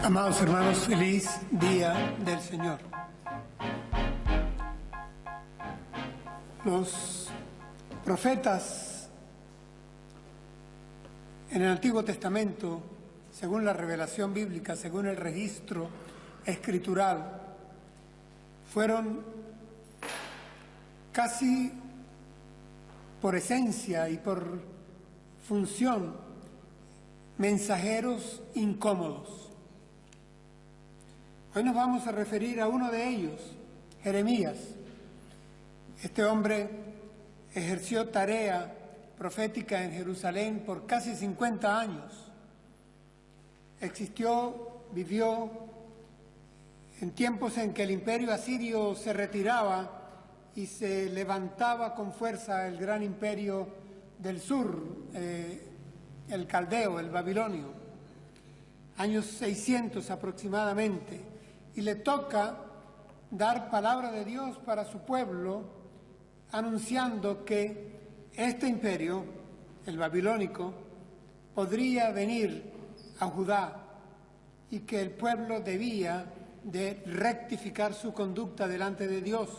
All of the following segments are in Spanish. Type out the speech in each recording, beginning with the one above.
Amados hermanos, feliz día del Señor. Los profetas en el Antiguo Testamento, según la revelación bíblica, según el registro escritural, fueron casi por esencia y por función mensajeros incómodos. Hoy nos vamos a referir a uno de ellos, Jeremías. Este hombre ejerció tarea profética en Jerusalén por casi 50 años. Vivió en tiempos en que el imperio asirio se retiraba y se levantaba con fuerza el gran imperio del sur, el caldeo, el babilonio, años 600 aproximadamente. Y le toca dar palabra de Dios para su pueblo, anunciando que este imperio, el babilónico, podría venir a Judá y que el pueblo debía de rectificar su conducta delante de Dios.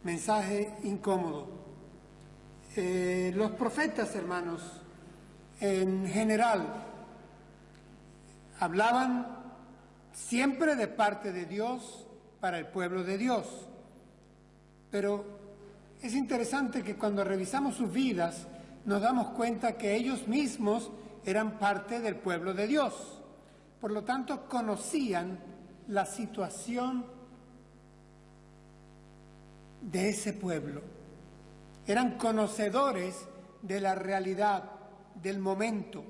Mensaje incómodo. Los profetas, hermanos, en general, hablaban siempre de parte de Dios para el pueblo de Dios. Pero es interesante que cuando revisamos sus vidas nos damos cuenta que ellos mismos eran parte del pueblo de Dios. Por lo tanto, conocían la situación de ese pueblo. Eran conocedores de la realidad, del momento.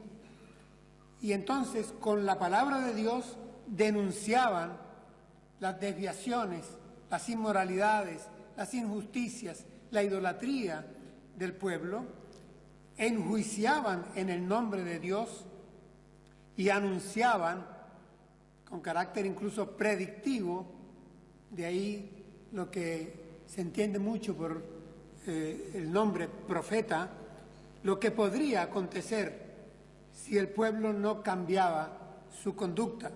Y entonces, con la palabra de Dios, denunciaban las desviaciones, las inmoralidades, las injusticias, la idolatría del pueblo, enjuiciaban en el nombre de Dios y anunciaban con carácter incluso predictivo, de ahí lo que se entiende mucho por el nombre profeta, lo que podría acontecer si el pueblo no cambiaba su conducta.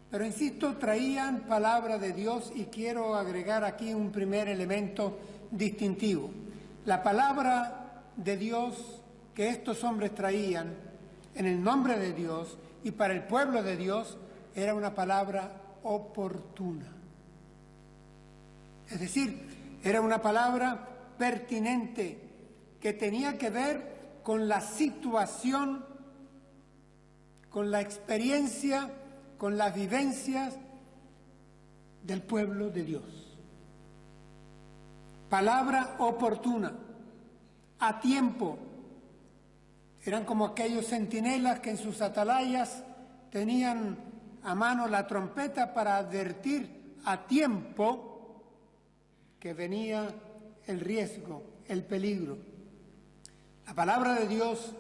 Pero insisto, traían palabra de Dios y quiero agregar aquí un primer elemento distintivo. La palabra de Dios que estos hombres traían en el nombre de Dios y para el pueblo de Dios era una palabra oportuna. Es decir, era una palabra pertinente que tenía que ver con la situación, con la experiencia, con las vivencias del pueblo de Dios. Palabra oportuna, a tiempo. Eran como aquellos centinelas que en sus atalayas tenían a mano la trompeta para advertir a tiempo que venía el riesgo, el peligro. La palabra de Dios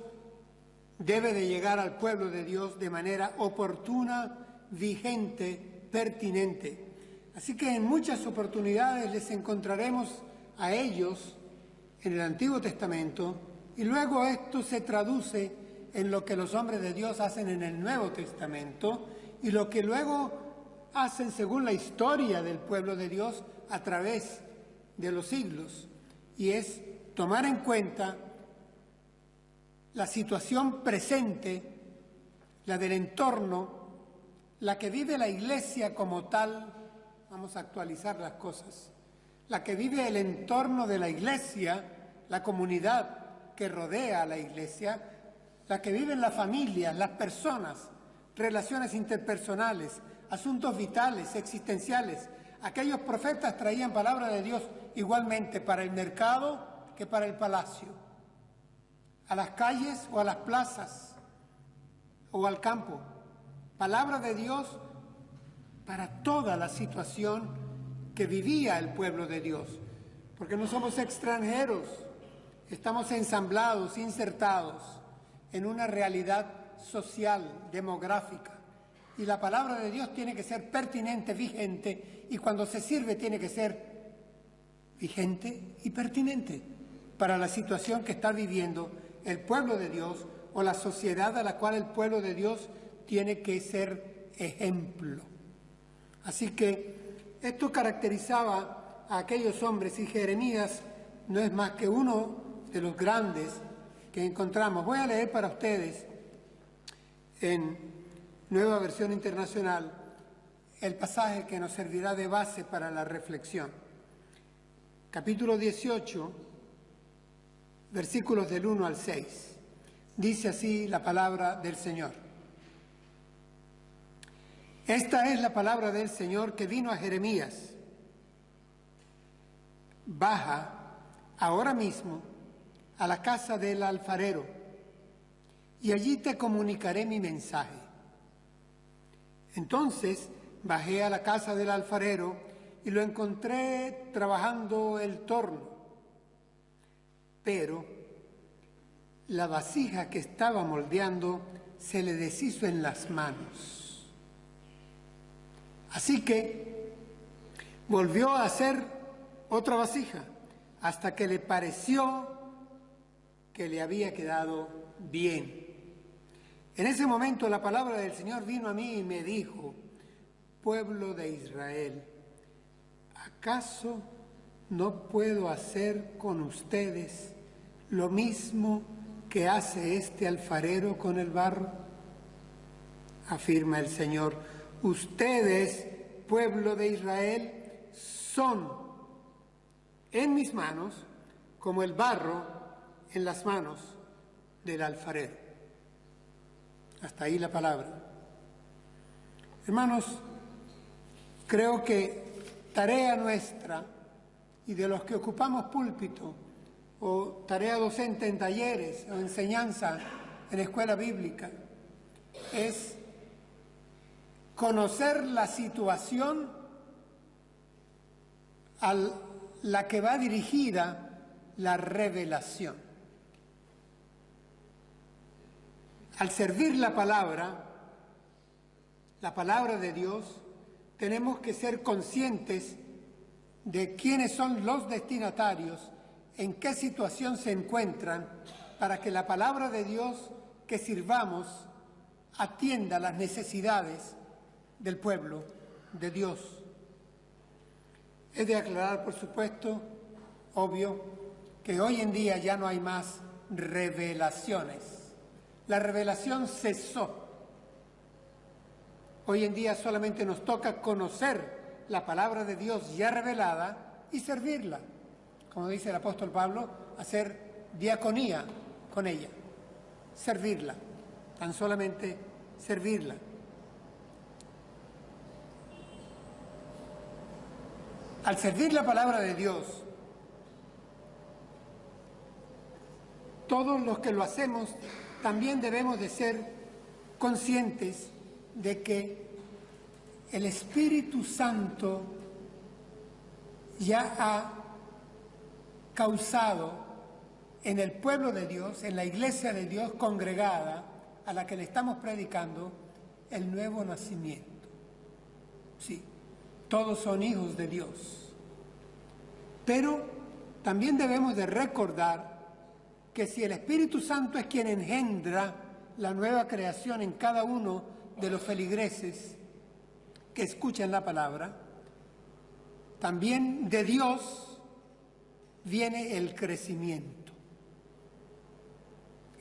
debe de llegar al pueblo de Dios de manera oportuna, vigente, pertinente. Así que en muchas oportunidades les encontraremos a ellos en el Antiguo Testamento y luego esto se traduce en lo que los hombres de Dios hacen en el Nuevo Testamento y lo que luego hacen según la historia del pueblo de Dios a través de los siglos. Y es tomar en cuenta la situación presente, la del entorno, la que vive la Iglesia como tal, vamos a actualizar las cosas, la que vive el entorno de la Iglesia, la comunidad que rodea a la Iglesia, la que viven las familias, las personas, relaciones interpersonales, asuntos vitales, existenciales. Aquellos profetas traían palabra de Dios igualmente para el mercado que para el palacio, a las calles o a las plazas o al campo. Palabra de Dios para toda la situación que vivía el pueblo de Dios, porque no somos extranjeros, estamos ensamblados, insertados en una realidad social, demográfica, y la palabra de Dios tiene que ser pertinente, vigente, y cuando se sirve tiene que ser vigente y pertinente para la situación que está viviendo el pueblo de Dios o la sociedad a la cual el pueblo de Dios tiene que ser ejemplo. Así que esto caracterizaba a aquellos hombres, y Jeremías no es más que uno de los grandes que encontramos. Voy a leer para ustedes en Nueva Versión Internacional el pasaje que nos servirá de base para la reflexión. Capítulo 18, versículos del 1 al 6. Dice así la palabra del Señor. Esta es la palabra del Señor que vino a Jeremías. Baja ahora mismo a la casa del alfarero, y allí te comunicaré mi mensaje. Entonces bajé a la casa del alfarero y lo encontré trabajando el torno, pero la vasija que estaba moldeando se le deshizo en las manos. Así que volvió a hacer otra vasija hasta que le pareció que le había quedado bien. En ese momento la palabra del Señor vino a mí y me dijo: pueblo de Israel, ¿acaso no puedo hacer con ustedes lo mismo que hace este alfarero con el barro? Afirma el Señor: ustedes, pueblo de Israel, son en mis manos como el barro en las manos del alfarero. Hasta ahí la palabra. Hermanos, creo que tarea nuestra y de los que ocupamos púlpito o tarea docente en talleres o enseñanza en escuela bíblica es conocer la situación a la que va dirigida la revelación. Al servir la palabra de Dios, tenemos que ser conscientes de quiénes son los destinatarios, en qué situación se encuentran, para que la palabra de Dios que sirvamos atienda las necesidades del pueblo de Dios. He de aclarar, por supuesto, obvio, que hoy en día ya no hay más revelaciones. La revelación cesó. Hoy en día solamente nos toca conocer la palabra de Dios ya revelada y servirla. Como dice el apóstol Pablo, hacer diaconía con ella, servirla, tan solamente servirla. Al servir la palabra de Dios, todos los que lo hacemos también debemos de ser conscientes de que el Espíritu Santo ya ha causado en el pueblo de Dios, en la iglesia de Dios congregada a la que le estamos predicando, el nuevo nacimiento. Sí, todos son hijos de Dios. Pero también debemos de recordar que si el Espíritu Santo es quien engendra la nueva creación en cada uno de los feligreses que escuchan la palabra, también de Dios viene el crecimiento.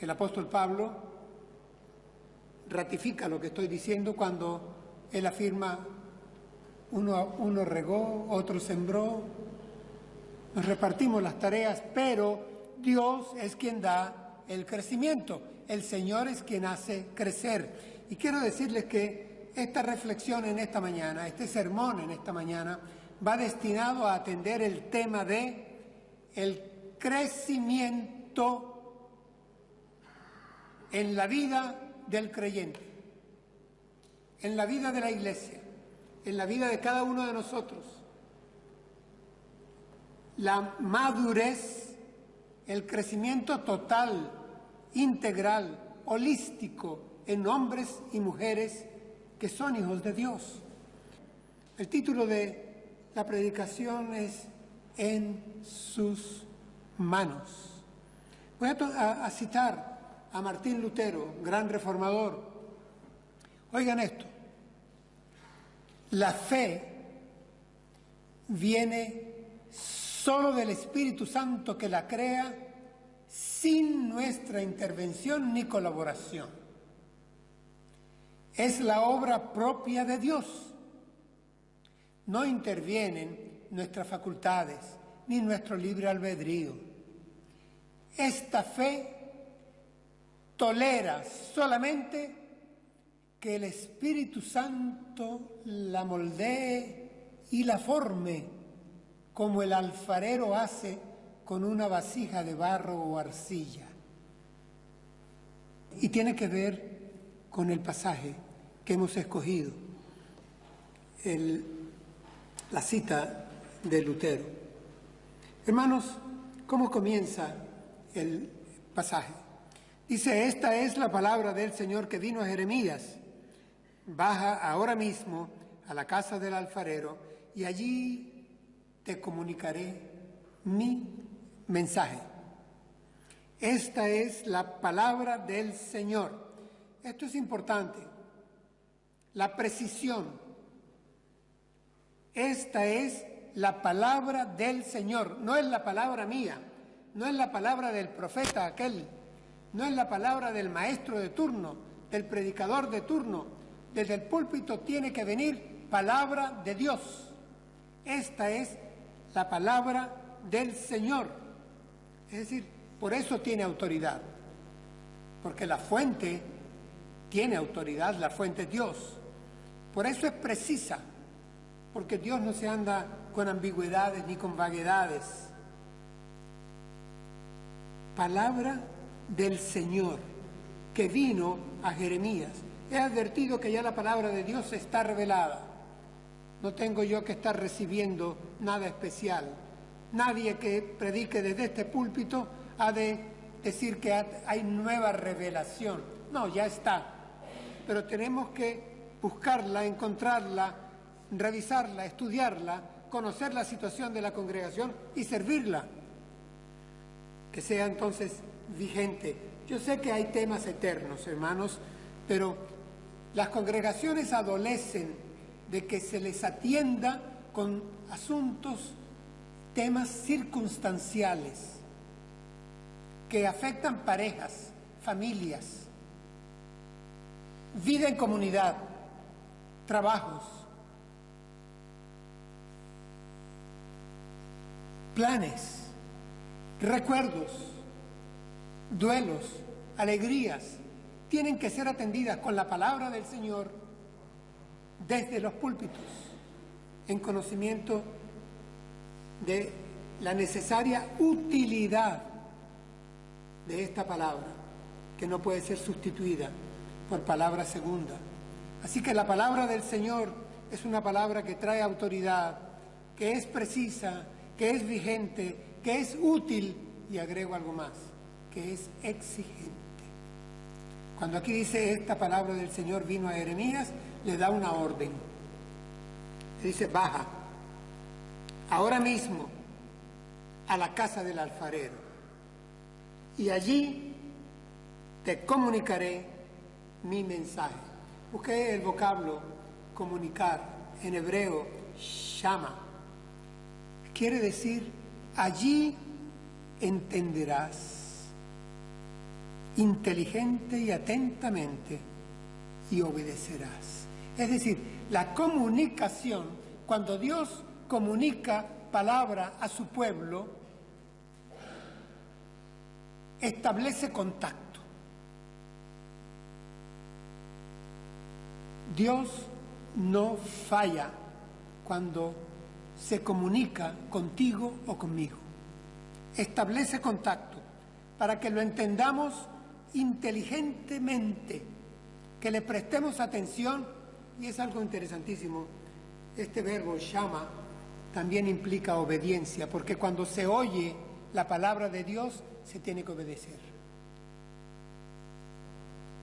El apóstol Pablo ratifica lo que estoy diciendo cuando él afirma: uno regó, otro sembró, nos repartimos las tareas, pero Dios es quien da el crecimiento, el Señor es quien hace crecer. Y quiero decirles que esta reflexión en esta mañana, este sermón en esta mañana, va destinado a atender el tema de el crecimiento en la vida del creyente, en la vida de la iglesia, en la vida de cada uno de nosotros. La madurez, el crecimiento total, integral, holístico en hombres y mujeres que son hijos de Dios. El título de la predicación es En sus manos. Voy a citar a Martín Lutero, gran reformador. Oigan esto: La fe viene solo del Espíritu Santo que la crea, sin nuestra intervención ni colaboración. Es la obra propia de Dios. No intervienen nuestras facultades ni nuestro libre albedrío. Esta fe tolera solamente que el Espíritu Santo la moldee y la forme, como el alfarero hace con una vasija de barro o arcilla. Y tiene que ver con el pasaje que hemos escogido, la cita de Lutero. Hermanos, ¿cómo comienza el pasaje? Dice: esta es la palabra del Señor que vino a Jeremías. Baja ahora mismo a la casa del alfarero y allí te comunicaré mi mensaje. Esta es la palabra del Señor. Esto es importante. La precisión. Esta es la palabra del Señor. No es la palabra mía. No es la palabra del profeta aquel. No es la palabra del maestro de turno, del predicador de turno. Desde el púlpito tiene que venir palabra de Dios. Esta es la palabra del Señor. Es decir, por eso tiene autoridad. Porque la fuente tiene autoridad, la fuente es Dios. Por eso es precisa. Porque Dios no se anda con ambigüedades ni con vaguedades. Palabra del Señor que vino a Jeremías. He advertido que ya la palabra de Dios está revelada. No tengo yo que estar recibiendo nada especial. Nadie que predique desde este púlpito ha de decir que hay nueva revelación. No, ya está. Pero tenemos que buscarla, encontrarla, revisarla, estudiarla, conocer la situación de la congregación y servirla. Que sea entonces vigente. Yo sé que hay temas eternos, hermanos, pero las congregaciones adolecen de que se les atienda con asuntos, temas circunstanciales que afectan parejas, familias, vida en comunidad, trabajos, planes, recuerdos, duelos, alegrías, tienen que ser atendidas con la palabra del Señor desde los púlpitos, en conocimiento de la necesaria utilidad de esta palabra, que no puede ser sustituida por palabra segunda. Así que la palabra del Señor es una palabra que trae autoridad, que es precisa, que es vigente, que es útil, y agrego algo más, que es exigente. Cuando aquí dice esta palabra del Señor vino a Jeremías, le da una orden. Le dice: baja ahora mismo a la casa del alfarero y allí te comunicaré mi mensaje. Busqué el vocablo comunicar, en hebreo shama. Quiere decir: allí entenderás inteligente y atentamente y obedecerás. Es decir, la comunicación, cuando Dios comunica palabra a su pueblo, establece contacto. Dios no falla cuando se comunica contigo o conmigo. Establece contacto para que lo entendamos inteligentemente, que le prestemos atención. Y es algo interesantísimo. Este verbo shama también implica obediencia, porque cuando se oye la palabra de Dios, se tiene que obedecer.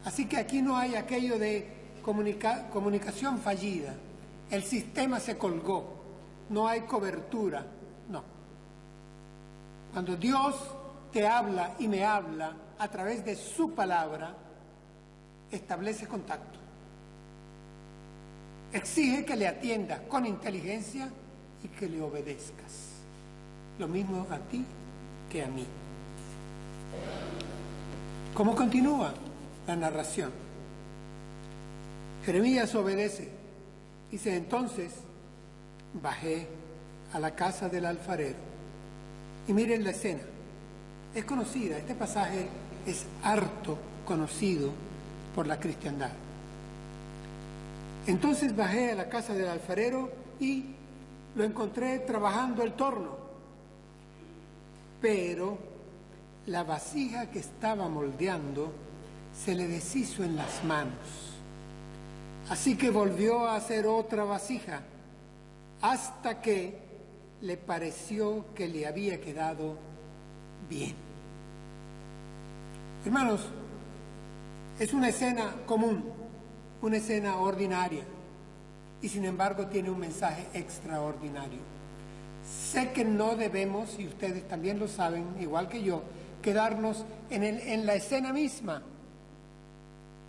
Así que aquí no hay aquello de comunicación fallida. El sistema se colgó, no hay cobertura, no. Cuando Dios te habla y me habla a través de su palabra, establece contacto. Exige que le atiendas con inteligencia y que le obedezcas. Lo mismo a ti que a mí. ¿Cómo continúa la narración? Jeremías obedece. Dice, entonces bajé a la casa del alfarero. Y miren la escena. Es conocida, este pasaje es harto conocido por la cristiandad. Entonces bajé a la casa del alfarero y lo encontré trabajando el torno. Pero la vasija que estaba moldeando se le deshizo en las manos. Así que volvió a hacer otra vasija hasta que le pareció que le había quedado bien. Hermanos, es una escena común, una escena ordinaria, y sin embargo tiene un mensaje extraordinario. Sé que no debemos, y ustedes también lo saben, igual que yo, quedarnos en la escena misma.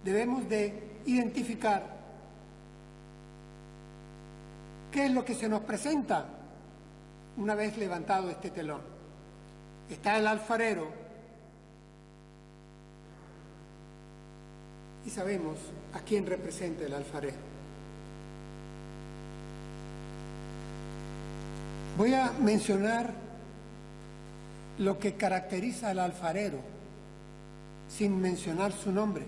Debemos de identificar qué es lo que se nos presenta una vez levantado este telón. Está el alfarero y sabemos a quién representa el alfarero. Voy a mencionar lo que caracteriza al alfarero sin mencionar su nombre,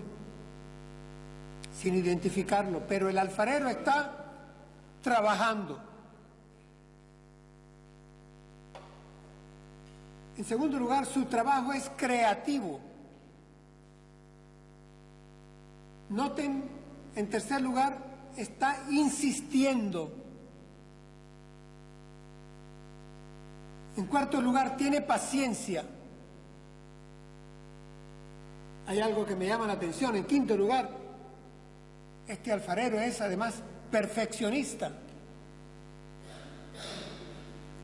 sin identificarlo, pero el alfarero está trabajando. En segundo lugar, su trabajo es creativo. Noten, en tercer lugar, está insistiendo. En cuarto lugar, tiene paciencia. Hay algo que me llama la atención. En quinto lugar, este alfarero es además perfeccionista.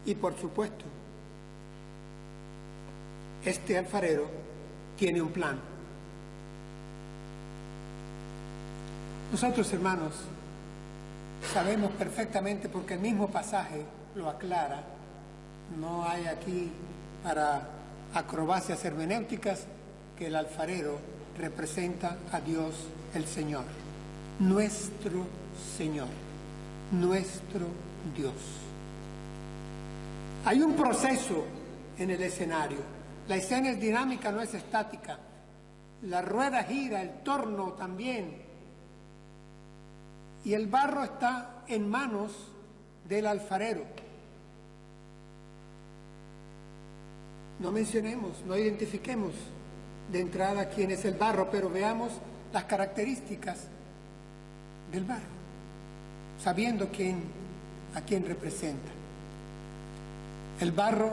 Y por supuesto, este alfarero tiene un plan. Nosotros, hermanos, sabemos perfectamente, porque el mismo pasaje lo aclara, no hay aquí para acrobacias hermenéuticas, que el alfarero representa a Dios el Señor, nuestro Señor, nuestro Dios. Hay un proceso en el escenario. La escena es dinámica, no es estática. La rueda gira, el torno también. Y el barro está en manos del alfarero. No mencionemos, no identifiquemos de entrada quién es el barro, pero veamos las características del barro, sabiendo a quién representa. El barro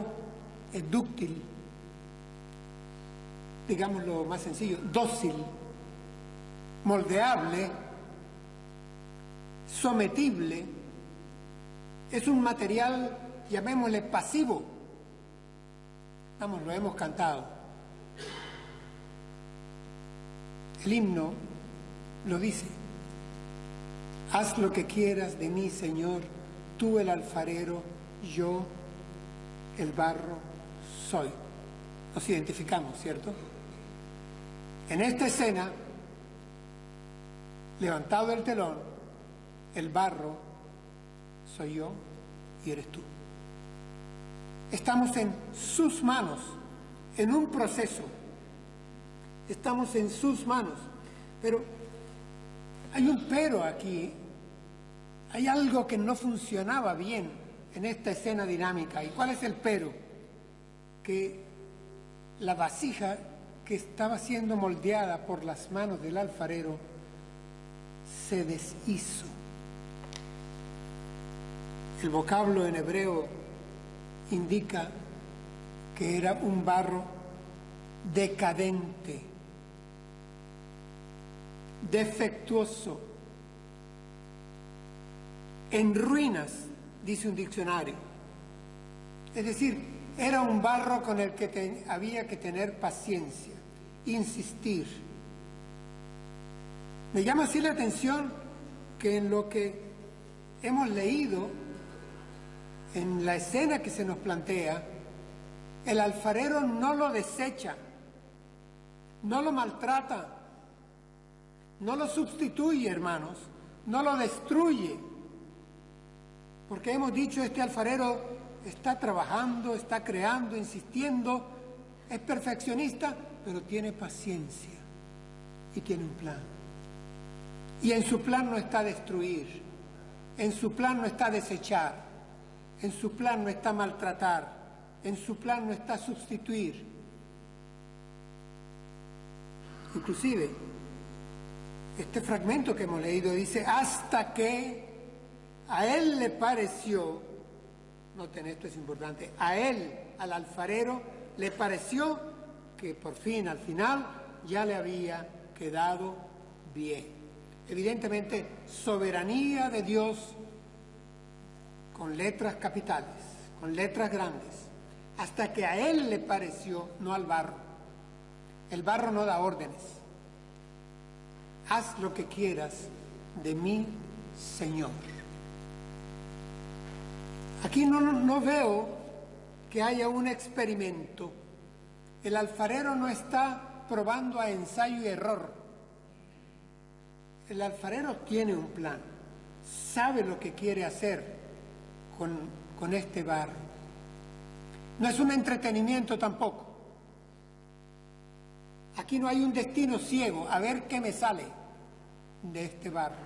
es dúctil, digámoslo más sencillo, dócil, moldeable, sometible, es un material, llamémosle pasivo. Vamos, lo hemos cantado. El himno lo dice: haz lo que quieras de mí, Señor, tú el alfarero, yo el barro soy. Nos identificamos, ¿cierto? En esta escena, levantado el telón, el barro soy yo y eres tú. Estamos en sus manos, en un proceso. Estamos en sus manos. Pero hay un pero aquí. Hay algo que no funcionaba bien en esta escena dinámica. ¿Y cuál es el pero? Que la vasija que estaba siendo moldeada por las manos del alfarero se deshizo. El vocablo en hebreo indica que era un barro decadente, defectuoso, en ruinas, dice un diccionario. Es decir, era un barro con el que había que tener paciencia, insistir. Me llama así la atención que en lo que hemos leído en la escena que se nos plantea, el alfarero no lo desecha, no lo maltrata, no lo sustituye, hermanos, no lo destruye. Porque hemos dicho, este alfarero está trabajando, está creando, insistiendo, es perfeccionista, pero tiene paciencia y tiene un plan. Y en su plan no está destruir, en su plan no está desechar, en su plan no está maltratar, en su plan no está sustituir. Inclusive, este fragmento que hemos leído dice, hasta que a él le pareció, noten esto es importante, a él, al alfarero, le pareció que por fin, al final, ya le había quedado bien. Evidentemente, soberanía de Dios con letras capitales, con letras grandes, hasta que a él le pareció, no al barro. El barro no da órdenes. Haz lo que quieras de mí, Señor. Aquí no veo que haya un experimento. El alfarero no está probando a ensayo y error. El alfarero tiene un plan, sabe lo que quiere hacer con este barro. No es un entretenimiento tampoco. Aquí no hay un destino ciego, a ver qué me sale de este barro.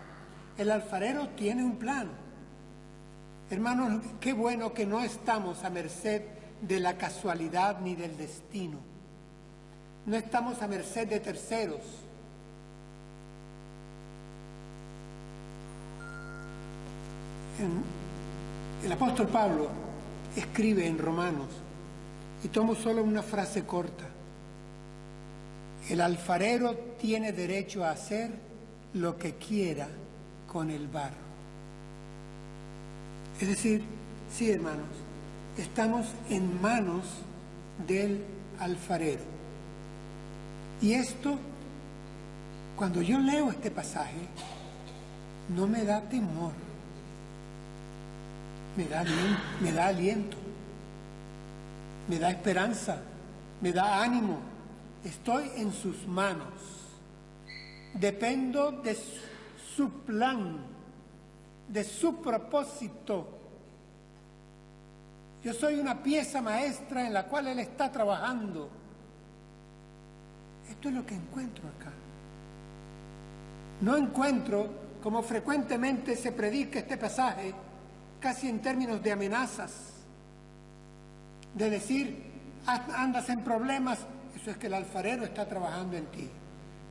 El alfarero tiene un plan. Hermanos, qué bueno que no estamos a merced de la casualidad ni del destino. No estamos a merced de terceros. El apóstol Pablo escribe en Romanos, y tomo solo una frase corta: el alfarero tiene derecho a hacer lo que quiera con el barro. Es decir, sí, hermanos, estamos en manos del alfarero. Y esto, cuando yo leo este pasaje, no me da temor, me da aliento, me da esperanza, me da ánimo. Estoy en sus manos, dependo de su plan, de su propósito. Yo soy una pieza maestra en la cual Él está trabajando. Esto es lo que encuentro acá. No encuentro, como frecuentemente se predica este pasaje, casi en términos de amenazas, de decir, andas en problemas, eso es que el alfarero está trabajando en ti.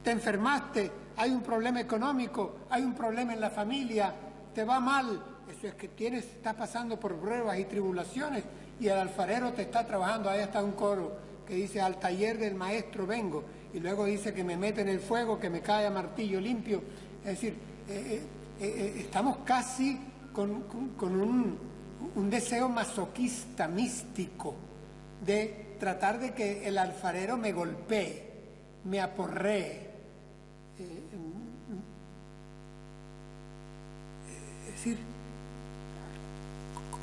Te enfermaste, hay un problema económico, hay un problema en la familia, te va mal, eso es que estás pasando por pruebas y tribulaciones y el alfarero te está trabajando. Ahí está un coro que dice, al taller del maestro vengo, y luego dice que me mete en el fuego, que me cae a martillo limpio. Es decir, estamos casi con un deseo masoquista, místico, de tratar de que el alfarero me golpee, me aporree. Es decir,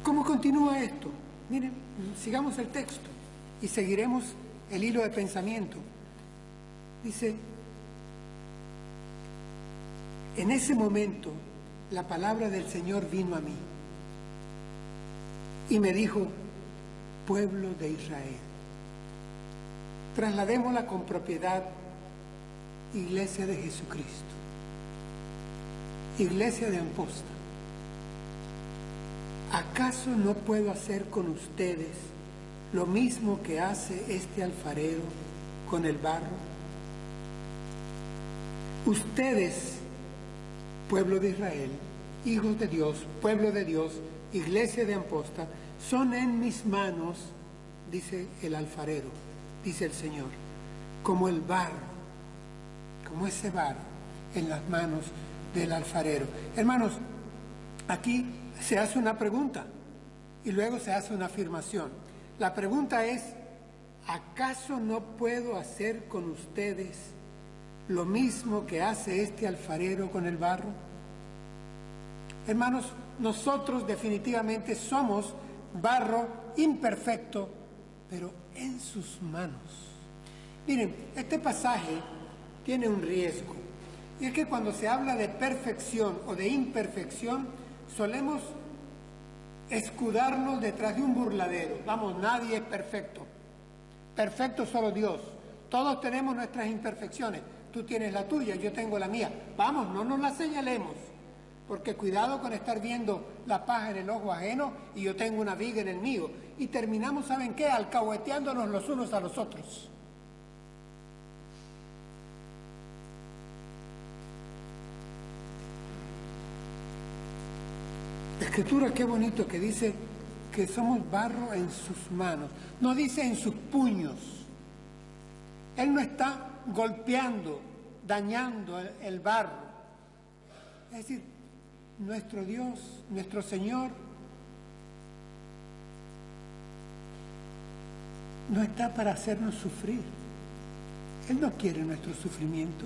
¿cómo continúa esto? Miren, sigamos el texto y seguiremos el hilo de pensamiento. Dice, en ese momento la palabra del Señor vino a mí y me dijo, pueblo de Israel, trasladémosla con propiedad, Iglesia de Jesucristo, Iglesia de Amposta. ¿Acaso no puedo hacer con ustedes lo mismo que hace este alfarero con el barro? Ustedes, pueblo de Israel, hijos de Dios, pueblo de Dios, Iglesia de Amposta, son en mis manos, dice el alfarero, dice el Señor, como el barro, como ese barro en las manos del alfarero. Hermanos, aquí se hace una pregunta y luego se hace una afirmación. La pregunta es, ¿acaso no puedo hacer con ustedes lo mismo que hace este alfarero con el barro? Hermanos, nosotros definitivamente somos barro imperfecto, pero en sus manos. Miren, este pasaje tiene un riesgo, y es que cuando se habla de perfección o de imperfección, solemos escudarnos detrás de un burladero. Vamos, nadie es perfecto. Perfecto solo Dios. Todos tenemos nuestras imperfecciones. Tú tienes la tuya, yo tengo la mía. Vamos, no nos la señalemos, porque cuidado con estar viendo la paja en el ojo ajeno y yo tengo una viga en el mío. Y terminamos, ¿saben qué? Alcahueteándonos los unos a los otros. La Escritura, qué bonito que dice que somos barro en sus manos. No dice en sus puños. Él no está golpeando, dañando el barro. Es decir, nuestro Dios, nuestro Señor, no está para hacernos sufrir. Él no quiere nuestro sufrimiento.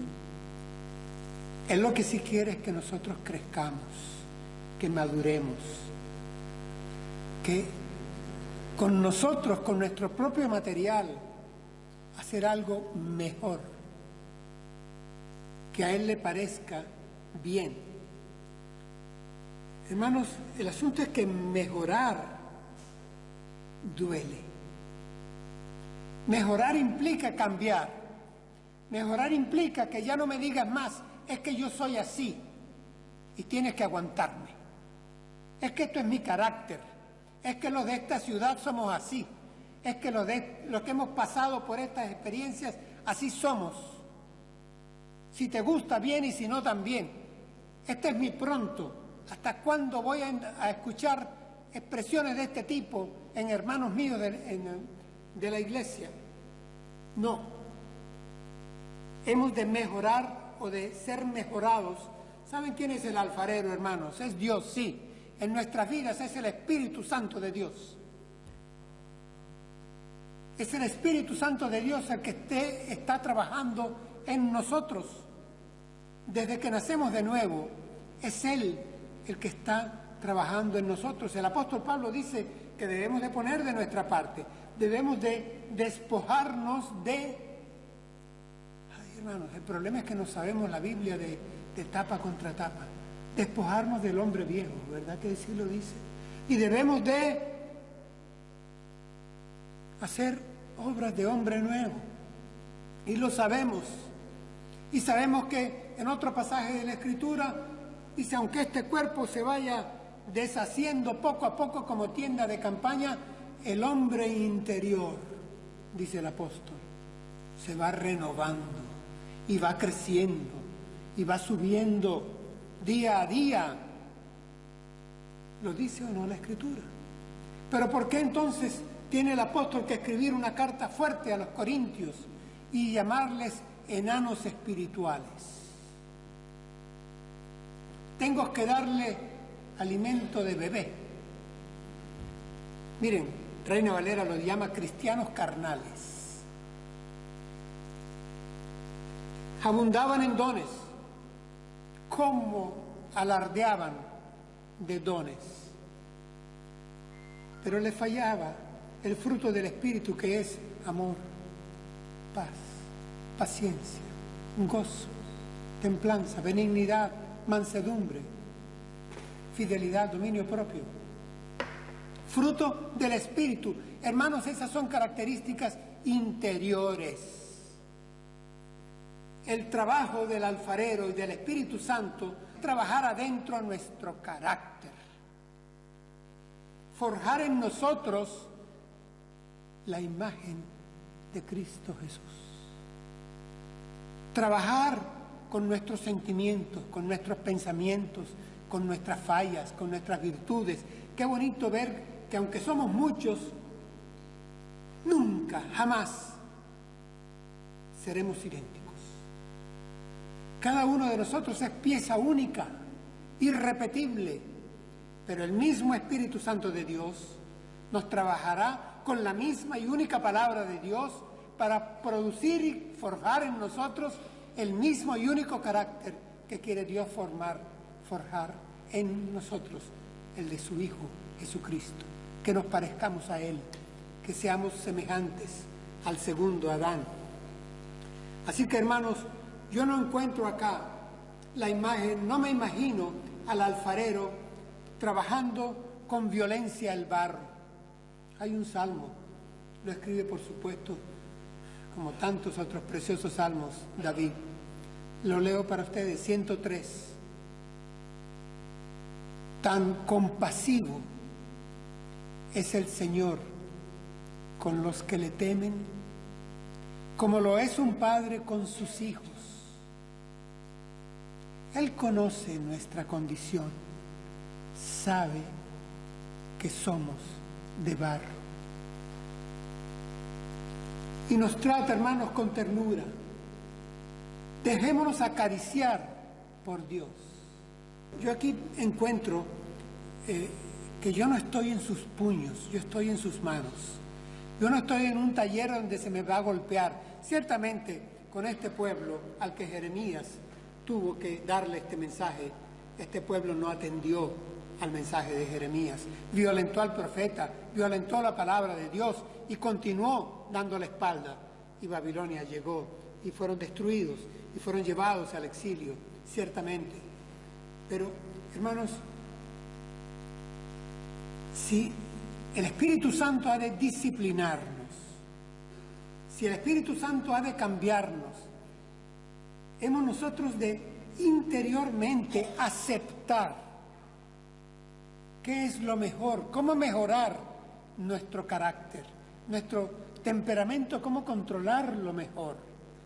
Él lo que sí quiere es que nosotros crezcamos, que maduremos, que con nosotros, con nuestro propio material, hacer algo mejor, que a Él le parezca bien. Hermanos, el asunto es que mejorar duele. Mejorar implica cambiar. Mejorar implica que ya no me digas más, es que yo soy así y tienes que aguantarme. Es que esto es mi carácter. Es que los de esta ciudad somos así. Es que los que hemos pasado por estas experiencias, así somos. Si te gusta, bien, y si no, también. Este es mi pronto. ¿Hasta cuándo voy a escuchar expresiones de este tipo en hermanos míos de la iglesia? No. Hemos de mejorar o de ser mejorados. ¿Saben quién es el alfarero, hermanos? Es Dios, sí. En nuestras vidas es el Espíritu Santo de Dios. Es el Espíritu Santo de Dios el que está trabajando en nosotros. Desde que nacemos de nuevo, es Él el que está trabajando en nosotros. El apóstol Pablo dice que debemos de poner de nuestra parte. Debemos de despojarnos de... Ay, hermanos, el problema es que no sabemos la Biblia de tapa contra tapa. Despojarnos del hombre viejo, ¿verdad que sí lo dice? Y debemos de hacer obras de hombre nuevo. Y lo sabemos. Y sabemos que en otro pasaje de la Escritura dice, aunque este cuerpo se vaya deshaciendo poco a poco como tienda de campaña, el hombre interior, dice el apóstol, se va renovando y va creciendo y va subiendo día a día. ¿Lo dice o no la Escritura? Pero ¿por qué entonces tiene el apóstol que escribir una carta fuerte a los corintios y llamarles enanos espirituales? Tengo que darle alimento de bebé. Miren, Reina Valera lo llama cristianos carnales. Abundaban en dones. ¿Cómo alardeaban de dones? Pero les fallaba el fruto del Espíritu, que es amor, paz, paciencia, gozo, templanza, benignidad, mansedumbre, fidelidad, dominio propio. Fruto del Espíritu. Hermanos, esas son características interiores. El trabajo del alfarero y del Espíritu Santo, trabajar adentro nuestro carácter. Forjar en nosotros la imagen de Cristo Jesús. Trabajar con nuestros sentimientos, con nuestros pensamientos, con nuestras fallas, con nuestras virtudes. Qué bonito ver que aunque somos muchos, nunca, jamás seremos idénticos. Cada uno de nosotros es pieza única, irrepetible, pero el mismo Espíritu Santo de Dios nos trabajará con la misma y única palabra de Dios para producir y forjar en nosotros el mismo y único carácter que quiere Dios forjar en nosotros. el de su Hijo Jesucristo, que nos parezcamos a Él, que seamos semejantes al segundo Adán. Así que, hermanos, yo no encuentro acá la imagen, no me imagino al alfarero trabajando con violencia el barro. Hay un salmo, lo escribe, por supuesto, como tantos otros preciosos salmos, David. Lo leo para ustedes, 103. Tan compasivo es el Señor con los que le temen, como lo es un padre con sus hijos. Él conoce nuestra condición, sabe que somos de barro. Y nos trata, hermanos, con ternura. Dejémonos acariciar por Dios. Yo aquí encuentro que yo no estoy en sus puños, yo estoy en sus manos. Yo no estoy en un taller donde se me va a golpear. Ciertamente, con este pueblo al que Jeremías tuvo que darle este mensaje, este pueblo no atendió al mensaje de Jeremías. Violentó al profeta, violentó la palabra de Dios y continuó dando la espalda. Y Babilonia llegó y fueron destruidos y fueron llevados al exilio, ciertamente. Pero, hermanos, si el Espíritu Santo ha de disciplinarnos, si el Espíritu Santo ha de cambiarnos, hemos nosotros de interiormente aceptar qué es lo mejor, cómo mejorar nuestro carácter, nuestro temperamento, cómo controlarlo mejor,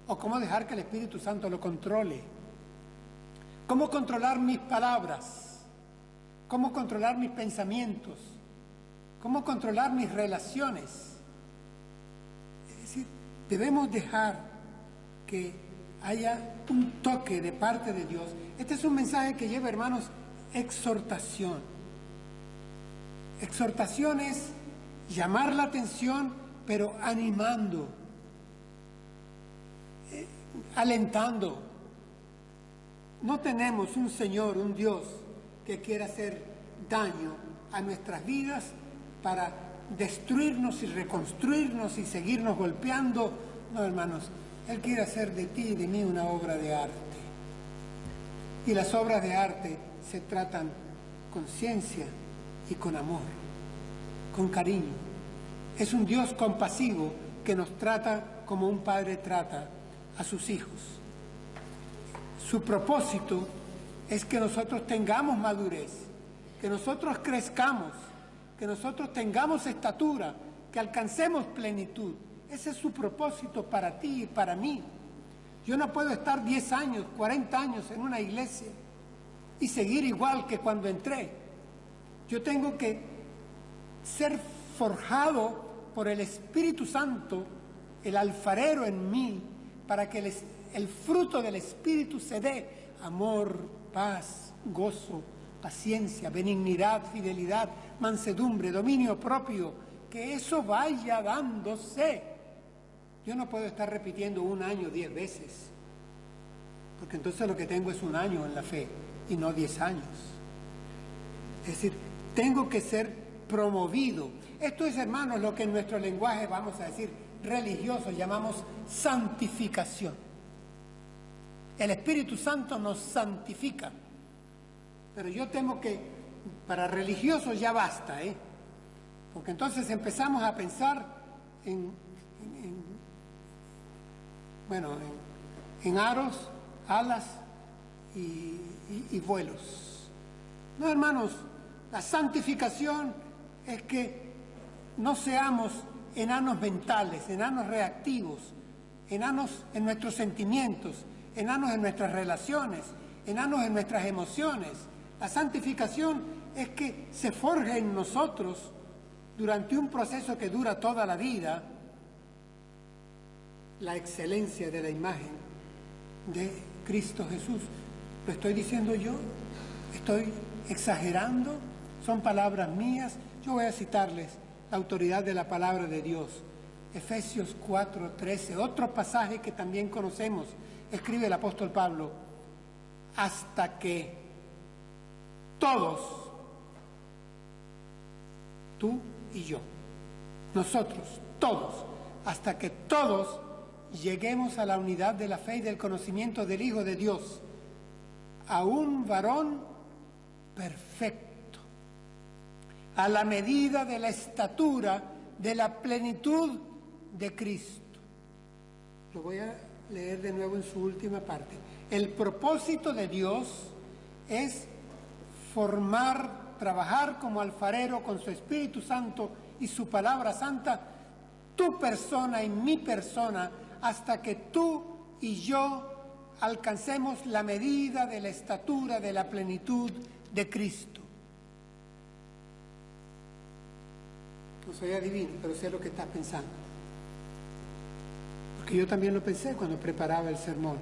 o cómo dejar que el Espíritu Santo lo controle, cómo controlar mis palabras, cómo controlar mis pensamientos, cómo controlar mis relaciones. Es decir, debemos dejar que haya un toque de parte de Dios. Este es un mensaje que lleva, hermanos, exhortación. Exhortación es llamar la atención, pero animando, alentando. No tenemos un Señor, un Dios, que quiera hacer daño a nuestras vidas para destruirnos y reconstruirnos y seguirnos golpeando. No, hermanos, Él quiere hacer de ti y de mí una obra de arte. Y las obras de arte se tratan con ciencia y con amor, con cariño. Es un Dios compasivo que nos trata como un padre trata a sus hijos. Su propósito es que nosotros tengamos madurez, que nosotros crezcamos, que nosotros tengamos estatura, que alcancemos plenitud. Ese es su propósito para ti y para mí. Yo no puedo estar 10 años, 40 años en una iglesia y seguir igual que cuando entré. Yo tengo que ser forjado por el Espíritu Santo, el alfarero en mí, para que el fruto del Espíritu se dé: amor, paz, gozo, paciencia, benignidad, fidelidad, mansedumbre, dominio propio, que eso vaya dándose. Yo no puedo estar repitiendo un año 10 veces, porque entonces lo que tengo es un año en la fe y no 10 años. Es decir, tengo que ser promovido. Esto es, hermanos, lo que en nuestro lenguaje, vamos a decir, religioso, llamamos santificación. El Espíritu Santo nos santifica. Pero yo temo que para religiosos ya basta, porque entonces empezamos a pensar en aros, alas y vuelos. No, hermanos, la santificación es que no seamos enanos mentales, enanos reactivos, enanos en nuestros sentimientos, enanos en nuestras relaciones, enanos en nuestras emociones. La santificación es que se forje en nosotros, durante un proceso que dura toda la vida, la excelencia de la imagen de Cristo Jesús. ¿Lo estoy diciendo yo? ¿Estoy exagerando? ¿Son palabras mías? Yo voy a citarles la autoridad de la palabra de Dios. Efesios 4:13, otro pasaje que también conocemos, escribe el apóstol Pablo: hasta que todos tú y yo, nosotros, todos, hasta que todos lleguemos a la unidad de la fe y del conocimiento del Hijo de Dios, a un varón perfecto, a la medida de la estatura de la plenitud de Cristo. Lo voy a leer de nuevo en su última parte. El propósito de Dios es formar, trabajar como alfarero con su Espíritu Santo y su palabra santa, tu persona y mi persona, hasta que tú y yo alcancemos la medida de la estatura de la plenitud de Cristo. No soy adivino, pero sé lo que estás pensando. Porque yo también lo pensé cuando preparaba el sermón.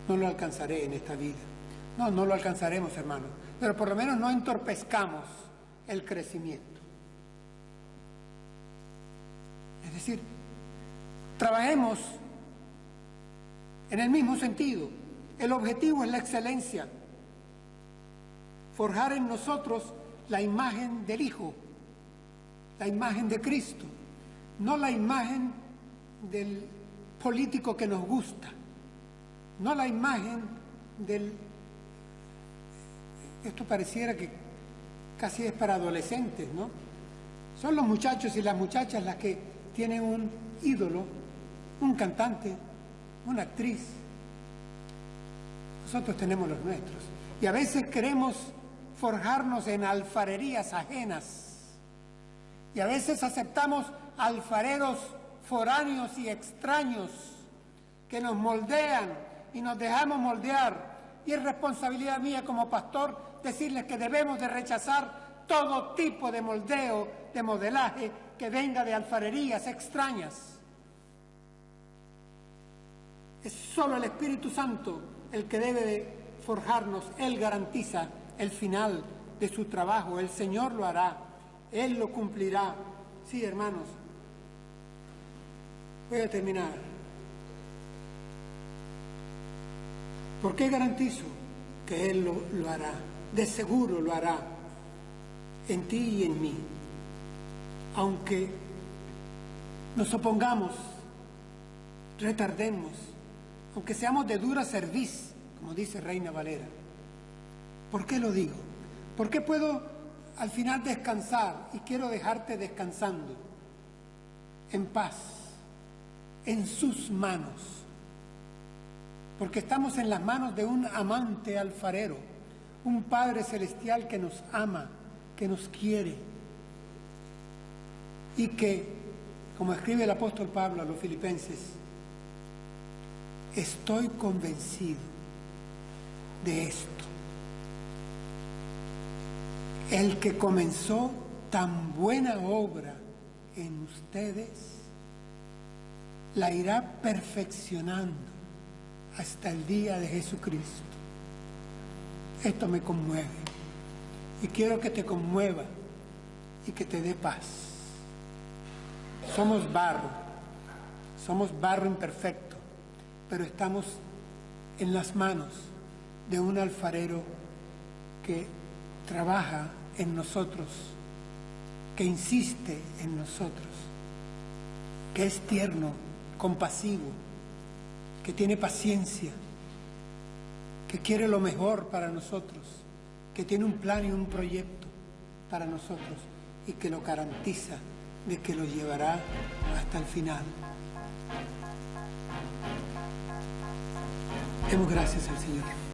No lo alcanzaré en esta vida. No, no lo alcanzaremos, hermanos. Pero por lo menos no entorpezcamos el crecimiento. Es decir, trabajemos en el mismo sentido. El objetivo es la excelencia. Forjar en nosotros la imagen del Hijo, la imagen de Cristo, no la imagen del político que nos gusta, no la imagen del... Esto pareciera que casi es para adolescentes, ¿no? Son los muchachos y las muchachas las que tienen un ídolo, un cantante, una actriz. Nosotros tenemos los nuestros. Y a veces queremos forjarnos en alfarerías ajenas. Y a veces aceptamos alfareros foráneos y extraños que nos moldean y nos dejamos moldear. Y es responsabilidad mía como pastor decirles que debemos de rechazar todo tipo de moldeo, de modelaje que venga de alfarerías extrañas. Es solo el Espíritu Santo el que debe de forjarnos. Él garantiza el final de su trabajo. El Señor lo hará. Él lo cumplirá. Sí, hermanos. Voy a terminar. ¿Por qué garantizo que Él lo hará? De seguro lo hará en ti y en mí. Aunque nos opongamos, retardemos, aunque seamos de dura cerviz, como dice Reina Valera. ¿Por qué lo digo? Porque puedo al final descansar, y quiero dejarte descansando, en paz, en sus manos, porque estamos en las manos de un amante alfarero, un Padre Celestial que nos ama, que nos quiere, y que, como escribe el apóstol Pablo a los filipenses, estoy convencido de esto. El que comenzó tan buena obra en ustedes, la irá perfeccionando hasta el día de Jesucristo. Esto me conmueve y quiero que te conmueva y que te dé paz. Somos barro imperfecto, pero estamos en las manos de un alfarero que trabaja en nosotros, que insiste en nosotros, que es tierno, compasivo, que tiene paciencia, que quiere lo mejor para nosotros, que tiene un plan y un proyecto para nosotros y que lo garantiza de que lo llevará hasta el final. Demos gracias al Señor.